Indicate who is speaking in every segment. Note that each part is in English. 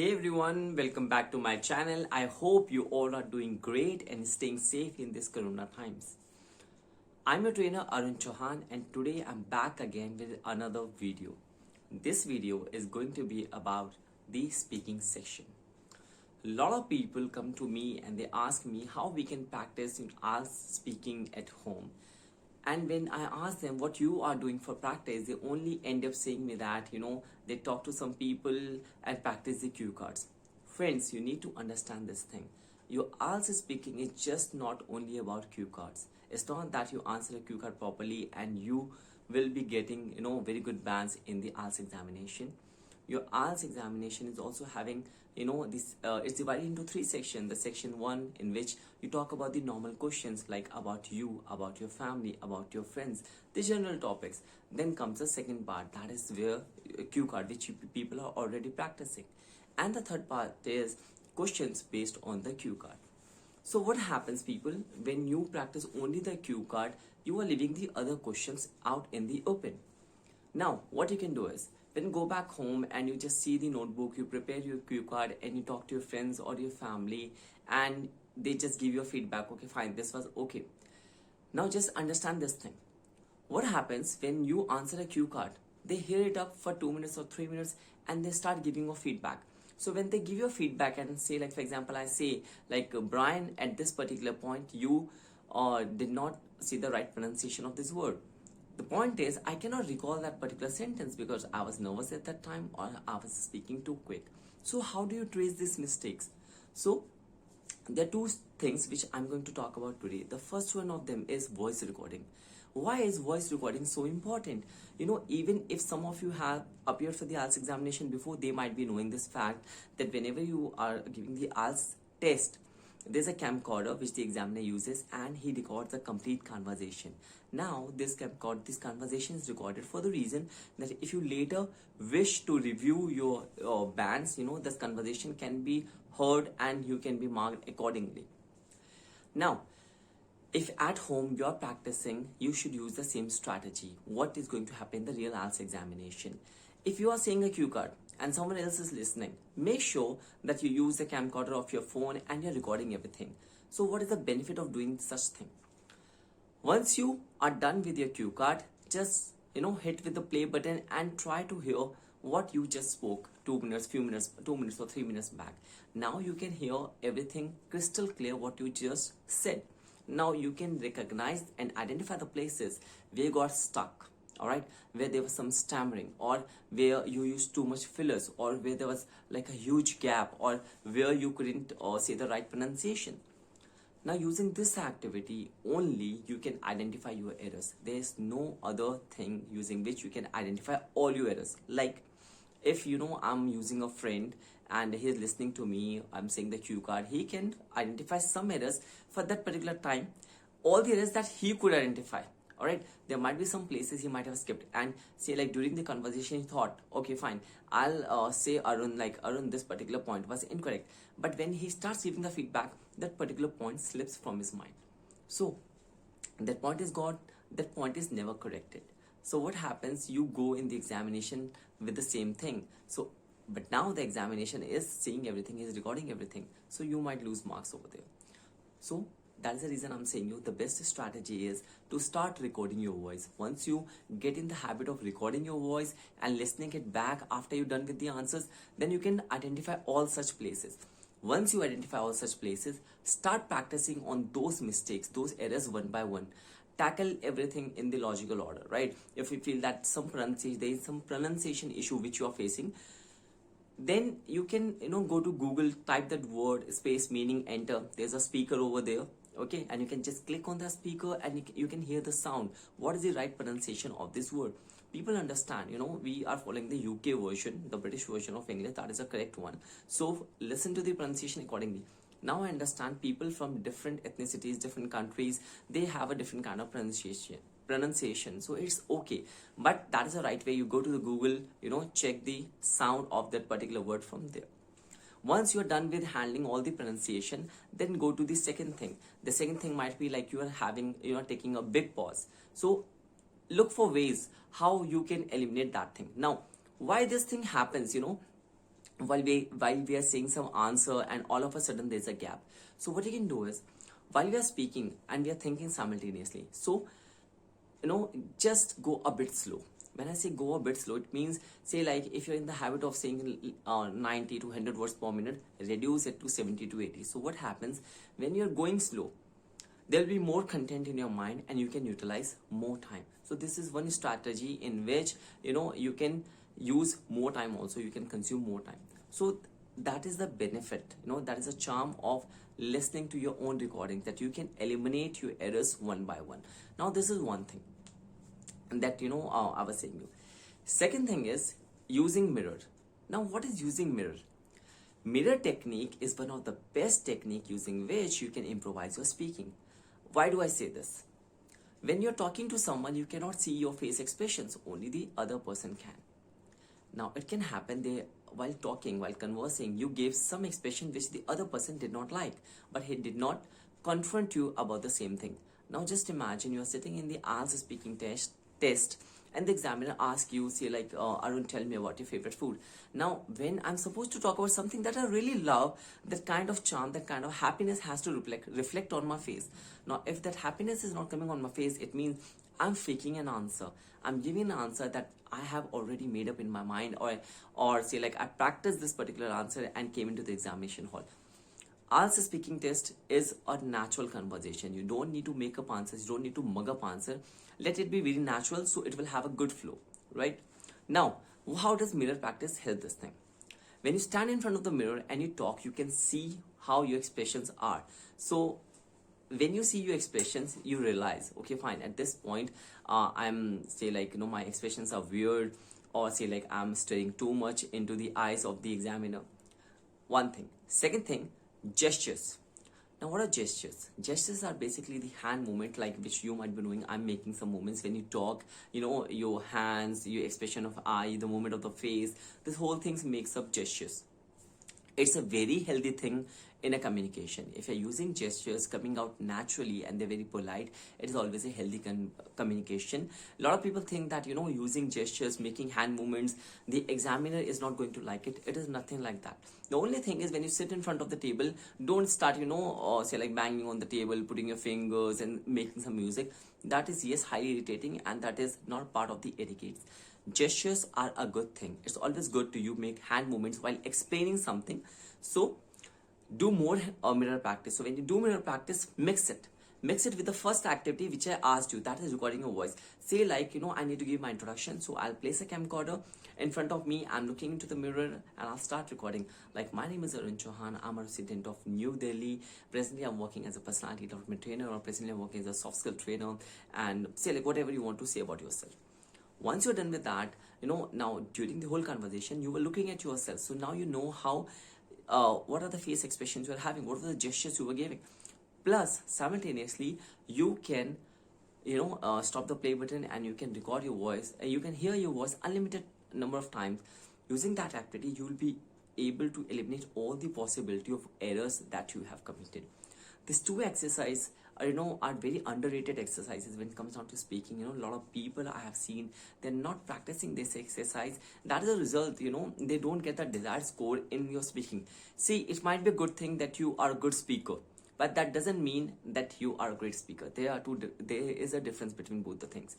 Speaker 1: Hey everyone, welcome back to my channel. I hope you all are doing great and staying safe in these corona times. I'm your trainer Arun Chauhan and today I'm back again with another video. This video is going to be about the speaking section. A lot of people come to me and they ask me how we can practice in IELTS speaking at home. And when I ask them what you are doing for practice, they only end up saying me that, they talk to some people and practice the cue cards. Friends, you need to understand this thing. Your IELTS speaking is just not only about cue cards. It's not that you answer a cue card properly and you will be getting, very good bands in the IELTS examination. Your IELTS examination is also having, this it's divided into three sections. The section 1 in which you talk about the normal questions like about you, about your family, about your friends, the general topics. Then comes the second part, that is where cue card, which people are already practicing. And the third part is questions based on the cue card. So what happens, people, when you practice only the cue card, you are leaving the other questions out in the open. Now, what you can do is, when you go back home and you just see the notebook, you prepare your cue card and you talk to your friends or your family and they just give you a feedback, okay, fine, this was okay. Now just understand this thing. What happens when you answer a cue card? They hear it up for 2 minutes or 3 minutes and they start giving you feedback. So when they give you feedback and say, like, for example, I say, like, Brian, at this particular point, you did not see the right pronunciation of this word. The point is, I cannot recall that particular sentence because I was nervous at that time or I was speaking too quick. So how do you trace these mistakes? So there are two things which I'm going to talk about today. The first one of them is voice recording. Why is voice recording so important? Even if some of you have appeared for the IELTS examination before, they might be knowing this fact that whenever you are giving the IELTS test, there's a camcorder which the examiner uses and he records the complete conversation. Now this conversation is recorded for the reason that if you later wish to review your bands, this conversation can be heard and you can be marked accordingly. Now, if at home you're practicing, you should use the same strategy. What is going to happen in the real IELTS examination? If you are saying a cue card and someone else is listening, make sure that you use the camcorder of your phone and you're recording everything. So what is the benefit of doing such thing? Once you are done with your cue card, just hit with the play button and try to hear what you just spoke 2 minutes, 2 minutes or 3 minutes back. Now you can hear everything crystal clear what you just said. Now you can recognize and identify the places where you got stuck. Alright, where there was some stammering or where you used too much fillers or where there was like a huge gap or where you couldn't say the right pronunciation. Now using this activity only you can identify your errors. There is no other thing using which you can identify all your errors. Like if I'm using a friend and he's listening to me, I'm saying the cue card, he can identify some errors for that particular time, all the errors that he could identify. Alright, there might be some places he might have skipped and say, like, during the conversation he thought, okay, fine, I'll say Arun, this particular point was incorrect. But when he starts giving the feedback, that particular point slips from his mind. So that point is gone, that point is never corrected. So what happens, you go in the examination with the same thing. So, but now the examination is seeing everything, is recording everything. So you might lose marks over there. So that is the reason I'm saying you the best strategy is to start recording your voice. Once you get in the habit of recording your voice and listening it back after you're done with the answers, then you can identify all such places. Once you identify all such places, start practicing on those mistakes, those errors one by one. Tackle everything in the logical order, right? If you feel that there is some pronunciation issue which you are facing, then you can go to Google, type that word, space, meaning, enter. There's a speaker over there. Okay, and you can just click on the speaker and you can hear the sound. What is the right pronunciation of this word? People understand, we are following the UK version, the British version of English, that is the correct one. So listen to the pronunciation accordingly. Now I understand people from different ethnicities, different countries, they have a different kind of pronunciation. So it's okay, but that is the right way. You go to the Google, check the sound of that particular word from there. Once you're done with handling all the pronunciation, then go to the second thing. The second thing might be like you are taking a big pause. So look for ways how you can eliminate that thing. Now, why this thing happens, while we are saying some answer, and all of a sudden there's a gap. So what you can do is, while we are speaking and we are thinking simultaneously, so just go a bit slow. When I say go a bit slow, it means, say, like if you're in the habit of saying 90 to 100 words per minute, reduce it to 70 to 80. So what happens when you're going slow, there'll be more content in your mind and you can utilize more time. So this is one strategy in which you can use more time, also you can consume more time. So that is the benefit, that is a charm of listening to your own recording, that you can eliminate your errors one by one. Now this is one thing that I was saying you. Second thing is using mirror. Now what is using mirror? Mirror technique is one of the best technique using which you can improvise your speaking. Why do I say this? When you're talking to someone, you cannot see your face expressions, only the other person can. Now it can happen they while talking, while conversing, you gave some expression which the other person did not like, but he did not confront you about the same thing. Now just imagine you are sitting in the IELTS speaking test and the examiner asks you, say, like, Arun, tell me about your favorite food. Now when I'm supposed to talk about something that I really love, that kind of charm, that kind of happiness has to reflect on my face. Now if that happiness is not coming on my face, it means I'm faking an answer. I'm giving an answer that I have already made up in my mind, or say, like, I practiced this particular answer and came into the examination hall. IELTS speaking test is a natural conversation. You don't need to make up answers. You don't need to mug up answer. Let it be very natural, so it will have a good flow, right? Now, how does mirror practice help this thing? When you stand in front of the mirror and you talk, you can see how your expressions are. So when you see your expressions, you realize, okay, fine, at this point, I'm, say, like, my expressions are weird, or say, like, I'm staring too much into the eyes of the examiner. One thing. Second thing, gestures. Now what are gestures? Gestures are basically the hand movement, like which you might be doing. I'm making some movements when you talk, your hands, your expression of eye, the movement of the face. This whole thing makes up gestures. It's a very healthy thing in a communication. If you're using gestures coming out naturally and they're very polite, it is always a healthy communication. A lot of people think that using gestures, making hand movements, the examiner is not going to like it. It is nothing like that. The only thing is, when you sit in front of the table, don't start say, like, banging on the table, putting your fingers and making some music. That is, yes, highly irritating, and that is not part of the etiquette. Gestures are a good thing. It's always good to make hand movements while explaining something. So do more mirror practice. So when you do mirror practice, mix it with the first activity which I asked you, that is recording your voice. Say, like, I need to give my introduction, so I'll place a camcorder in front of me. I'm looking into the mirror and I'll start recording. Like, my name is Arun Chauhan. I'm a resident of New Delhi. Presently I'm working as a personality development trainer, or presently I'm working as a soft skill trainer, and say, like, whatever you want to say about yourself. Once you're done with that, now during the whole conversation, you were looking at yourself. So now you know how, what are the face expressions you are having, what are the gestures you were giving. Plus, simultaneously, you can, stop the play button and you can record your voice. And you can hear your voice unlimited number of times. Using that activity, you will be able to eliminate all the possibility of errors that you have committed. These two exercises are very underrated exercises when it comes down to speaking. A lot of people I have seen, they're not practicing this exercise. That is a result, they don't get the desired score in your speaking. See, it might be a good thing that you are a good speaker, but that doesn't mean that you are a great speaker. There is a difference between both the things.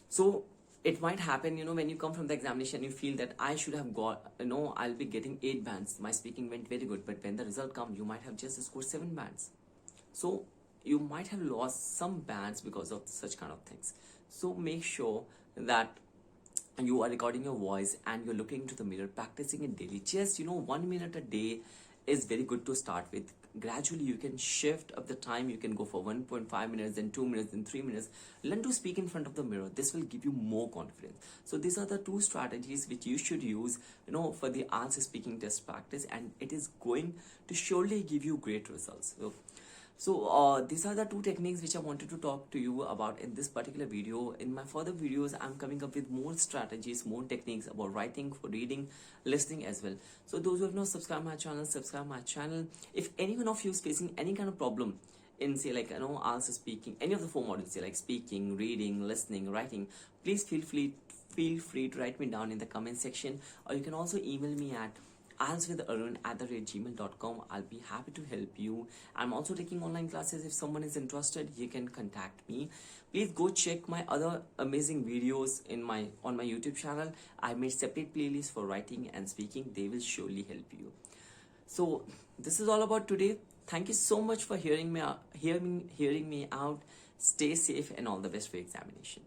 Speaker 1: So it might happen, when you come from the examination, you feel that I should have got, I'll be getting 8 bands. My speaking went very good, but when the result comes, you might have just scored 7 bands. So you might have lost some bands because of such kind of things. So make sure that you are recording your voice and you're looking into the mirror, practicing it daily. Just 1 minute a day is very good to start with. Gradually you can shift up the time. You can go for 1.5 minutes, then 2 minutes, then 3 minutes. Learn to speak in front of the mirror. This will give you more confidence. So these are the 2 strategies which you should use for the IELTS speaking test practice, and it is going to surely give you great results. So these are the 2 techniques which I wanted to talk to you about in this particular video. In my further videos, I'm coming up with more strategies, more techniques about writing, for reading, listening as well. So those who have not subscribed my channel, subscribe my channel. If any one of you is facing any kind of problem in, say, like, IELTS speaking, any of the 4 modules, say, like speaking, reading, listening, writing, please feel free to write me down in the comment section, or you can also email me at ieltswitharun@gmail.com. I'll be happy to help you. I'm also taking online classes. If someone is interested, you can contact me. Please go check my other amazing videos on my YouTube channel. I made separate playlists for writing and speaking. They will surely help you. So this is all about today. Thank you so much for hearing me out. Stay safe and all the best for examination.